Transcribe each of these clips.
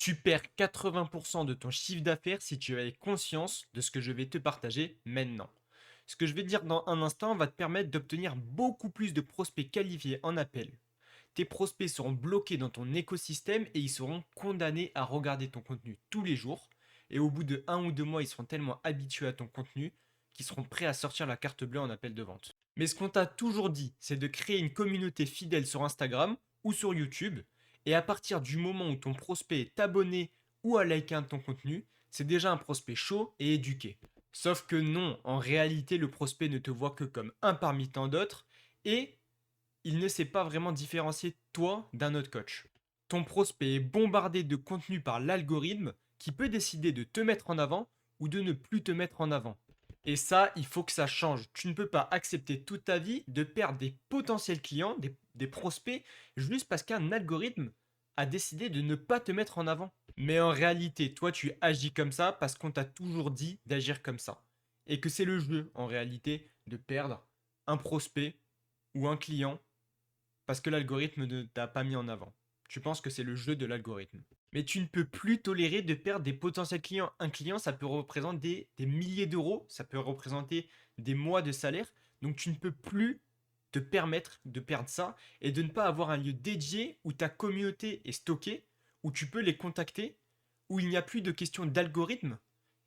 Tu perds 80% de ton chiffre d'affaires si tu avais conscience de ce que je vais te partager maintenant. Ce que je vais te dire dans un instant va te permettre d'obtenir beaucoup plus de prospects qualifiés en appel. Tes prospects seront bloqués dans ton écosystème et ils seront condamnés à regarder ton contenu tous les jours. Et au bout de 1 ou 2 mois, ils seront tellement habitués à ton contenu qu'ils seront prêts à sortir la carte bleue en appel de vente. Mais ce qu'on t'a toujours dit, c'est de créer une communauté fidèle sur Instagram ou sur YouTube. Et à partir du moment où ton prospect est abonné ou a liké un de ton contenu, c'est déjà un prospect chaud et éduqué. Sauf que non, en réalité, le prospect ne te voit que comme un parmi tant d'autres et il ne sait pas vraiment différencier toi d'un autre coach. Ton prospect est bombardé de contenu par l'algorithme qui peut décider de te mettre en avant ou de ne plus te mettre en avant. Et ça, il faut que ça change. Tu ne peux pas accepter toute ta vie de perdre des potentiels clients, des prospects, juste parce qu'un algorithme a décidé de ne pas te mettre en avant. Mais en réalité, toi, tu agis comme ça parce qu'on t'a toujours dit d'agir comme ça. Et que c'est le jeu, en réalité, de perdre un prospect ou un client parce que l'algorithme ne t'a pas mis en avant. Tu penses que c'est le jeu de l'algorithme. Mais tu ne peux plus tolérer de perdre des potentiels clients. Un client, ça peut représenter des milliers d'euros, ça peut représenter des mois de salaire. Donc tu ne peux plus te permettre de perdre ça et de ne pas avoir un lieu dédié où ta communauté est stockée, où tu peux les contacter, où il n'y a plus de questions d'algorithme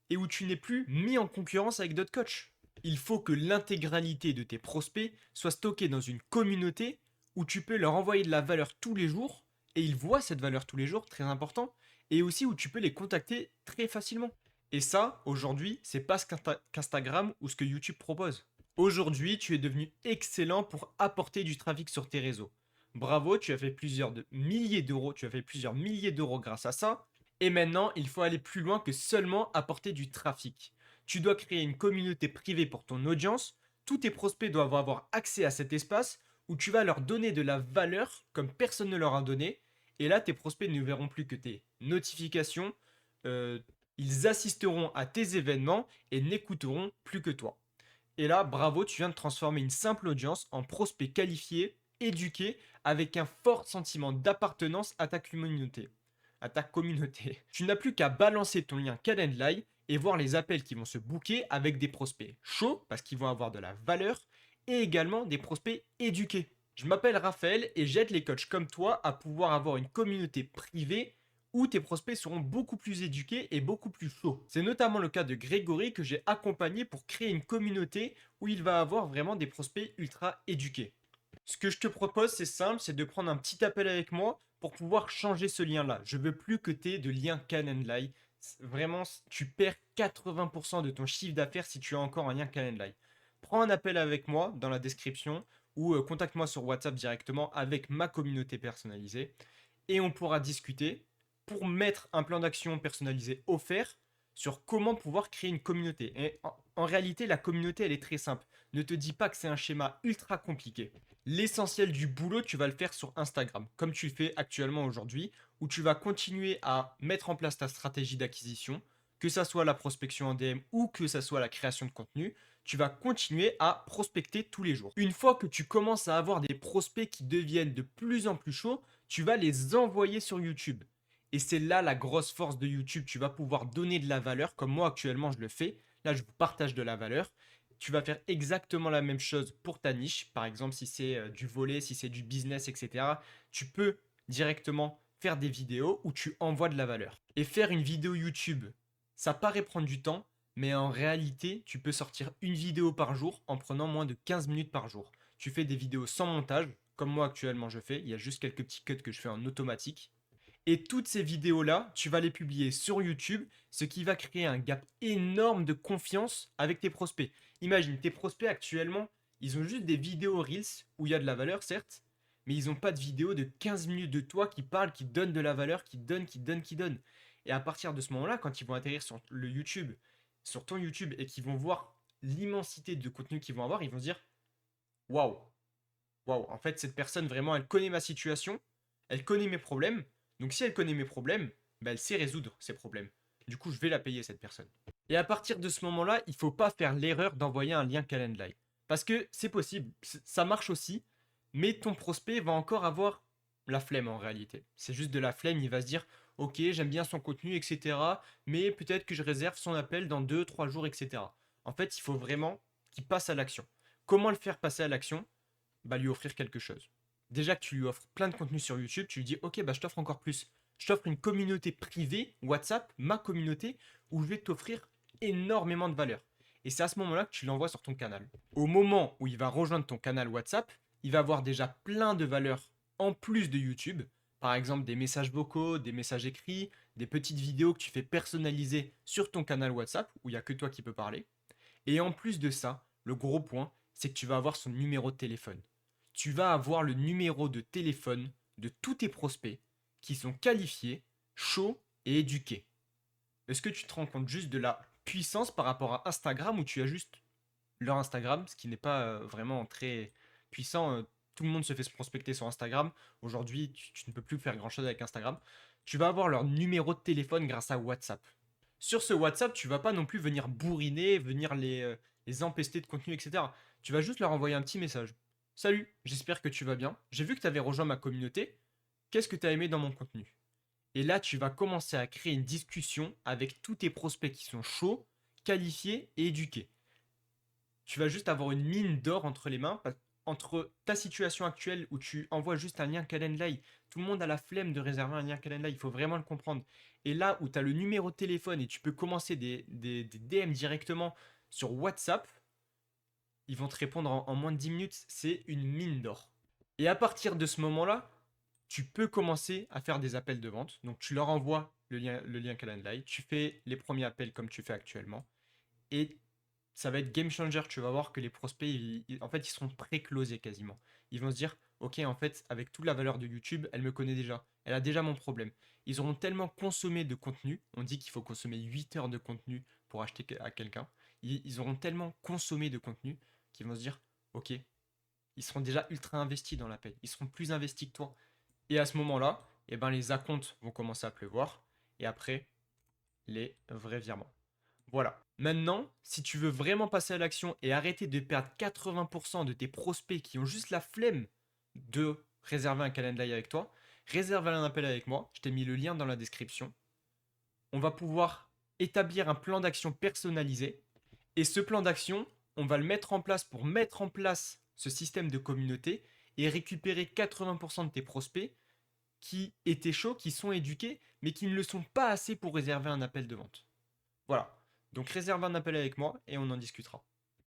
et où tu n'es plus mis en concurrence avec d'autres coachs. Il faut que l'intégralité de tes prospects soit stockée dans une communauté où tu peux leur envoyer de la valeur tous les jours et ils voient cette valeur tous les jours, très important, et aussi où tu peux les contacter très facilement. Et ça, aujourd'hui, c'est pas ce qu'Instagram ou ce que YouTube propose. Aujourd'hui, tu es devenu excellent pour apporter du trafic sur tes réseaux. Bravo, tu as fait milliers d'euros, tu as fait plusieurs milliers d'euros grâce à ça. Et maintenant, il faut aller plus loin que seulement apporter du trafic. Tu dois créer une communauté privée pour ton audience. Tous tes prospects doivent avoir accès à cet espace où tu vas leur donner de la valeur comme personne ne leur a donné. Et là, tes prospects ne verront plus que tes notifications. euh, Ils assisteront à tes événements et n'écouteront plus que toi. Et là, bravo, tu viens de transformer une simple audience en prospect qualifié, éduqué, avec un fort sentiment d'appartenance à ta communauté. Tu n'as plus qu'à balancer ton lien Calendly et voir les appels qui vont se booker avec des prospects chauds, parce qu'ils vont avoir de la valeur, et également des prospects éduqués. Je m'appelle Raphaël et j'aide les coachs comme toi à pouvoir avoir une communauté privée où tes prospects seront beaucoup plus éduqués et beaucoup plus chauds. C'est notamment le cas de Grégory que j'ai accompagné pour créer une communauté où il va avoir vraiment des prospects ultra éduqués. Ce que je te propose, c'est simple, c'est de prendre un petit appel avec moi pour pouvoir changer ce lien-là. Je veux plus que tu aies de lien Calendly. Vraiment, tu perds 80% de ton chiffre d'affaires si tu as encore un lien Calendly. Prends un appel avec moi dans la description ou contacte-moi sur WhatsApp directement avec ma communauté personnalisée et on pourra discuter pour mettre un plan d'action personnalisé offert sur comment pouvoir créer une communauté. Et en réalité, la communauté, elle est très simple. Ne te dis pas que c'est un schéma ultra compliqué. L'essentiel du boulot, tu vas le faire sur Instagram, comme tu le fais actuellement aujourd'hui, où tu vas continuer à mettre en place ta stratégie d'acquisition, que ça soit la prospection en DM ou que ça soit la création de contenu, tu vas continuer à prospecter tous les jours. Une fois que tu commences à avoir des prospects qui deviennent de plus en plus chauds, tu vas les envoyer sur YouTube. Et c'est là la grosse force de YouTube. Tu vas pouvoir donner de la valeur, comme moi actuellement je le fais. Là, je vous partage de la valeur. Tu vas faire exactement la même chose pour ta niche. Par exemple, si c'est du volet, si c'est du business, etc. Tu peux directement faire des vidéos où tu envoies de la valeur. Et faire une vidéo YouTube, ça paraît prendre du temps, mais en réalité, tu peux sortir une vidéo par jour en prenant moins de 15 minutes par jour. Tu fais des vidéos sans montage, comme moi actuellement je fais. Il y a juste quelques petits cuts que je fais en automatique. Et toutes ces vidéos-là, tu vas les publier sur YouTube, ce qui va créer un gap énorme de confiance avec tes prospects. Imagine, tes prospects actuellement, ils ont juste des vidéos Reels où il y a de la valeur, certes, mais ils n'ont pas de vidéo de 15 minutes de toi qui parle, qui donne de la valeur, qui donne. Et à partir de ce moment-là, quand ils vont atterrir sur le YouTube, sur ton YouTube, et qu'ils vont voir l'immensité de contenu qu'ils vont avoir, ils vont se dire, waouh, waouh, en fait, cette personne vraiment, elle connaît ma situation, elle connaît mes problèmes. Donc, si elle connaît mes problèmes, bah, elle sait résoudre ces problèmes. Du coup, je vais la payer, cette personne. Et à partir de ce moment-là, il ne faut pas faire l'erreur d'envoyer un lien Calendly. Parce que c'est possible, ça marche aussi, mais ton prospect va encore avoir la flemme en réalité. C'est juste de la flemme, il va se dire, ok, j'aime bien son contenu, etc. Mais peut-être que je réserve son appel dans 2, 3 jours, etc. En fait, il faut vraiment qu'il passe à l'action. Comment le faire passer à l'action? Bah, lui offrir quelque chose. Déjà que tu lui offres plein de contenu sur YouTube, tu lui dis, ok, bah, je t'offre encore plus. Je t'offre une communauté privée, WhatsApp, ma communauté, où je vais t'offrir énormément de valeur. Et c'est à ce moment-là que tu l'envoies sur ton canal. Au moment où il va rejoindre ton canal WhatsApp, il va avoir déjà plein de valeurs en plus de YouTube. Par exemple, des messages vocaux, des messages écrits, des petites vidéos que tu fais personnaliser sur ton canal WhatsApp, où il n'y a que toi qui peux parler. Et en plus de ça, le gros point, c'est que tu vas avoir son numéro de téléphone. Tu vas avoir le numéro de téléphone de tous tes prospects qui sont qualifiés, chauds et éduqués. Est-ce que tu te rends compte juste de la puissance par rapport à Instagram où tu as juste leur Instagram, ce qui n'est pas vraiment très puissant. Tout le monde se fait se prospecter sur Instagram. Aujourd'hui, tu ne peux plus faire grand-chose avec Instagram. Tu vas avoir leur numéro de téléphone grâce à WhatsApp. Sur ce WhatsApp, tu vas pas non plus venir bourriner, venir les empester de contenu, etc. Tu vas juste leur envoyer un petit message. Salut, j'espère que tu vas bien. J'ai vu que tu avais rejoint ma communauté. Qu'est-ce que tu as aimé dans mon contenu? Et là, tu vas commencer à créer une discussion avec tous tes prospects qui sont chauds, qualifiés et éduqués. Tu vas juste avoir une mine d'or entre les mains, entre ta situation actuelle où tu envoies juste un lien Calendly. Tout le monde a la flemme de réserver un lien Calendly, il faut vraiment le comprendre. Et là où tu as le numéro de téléphone et tu peux commencer des DM directement sur WhatsApp, ils vont te répondre en moins de 10 minutes, c'est une mine d'or. Et à partir de ce moment-là, tu peux commencer à faire des appels de vente. Donc tu leur envoies le lien Calendly, tu fais les premiers appels comme tu fais actuellement. Et ça va être game changer. Tu vas voir que les prospects, en fait, ils seront pré-closés quasiment. Ils vont se dire, ok, en fait, avec toute la valeur de YouTube, elle me connaît déjà. Elle a déjà mon problème. Ils auront tellement consommé de contenu. On dit qu'il faut consommer 8 heures de contenu pour acheter à quelqu'un. Ils auront tellement consommé de contenu qu'ils vont se dire, ok, ils seront déjà ultra investis dans l'appel. Ils seront plus investis que toi. Et à ce moment-là, eh ben, les acomptes vont commencer à pleuvoir. Et après, les vrais virements. Voilà. Maintenant, si tu veux vraiment passer à l'action et arrêter de perdre 80% de tes prospects qui ont juste la flemme de réserver un calendrier avec toi, réserve un appel avec moi. Je t'ai mis le lien dans la description. On va pouvoir établir un plan d'action personnalisé. Et ce plan d'action, on va le mettre en place pour mettre en place ce système de communauté et récupérer 80% de tes prospects qui étaient chauds, qui sont éduqués, mais qui ne le sont pas assez pour réserver un appel de vente. Voilà. Donc réserve un appel avec moi et on en discutera.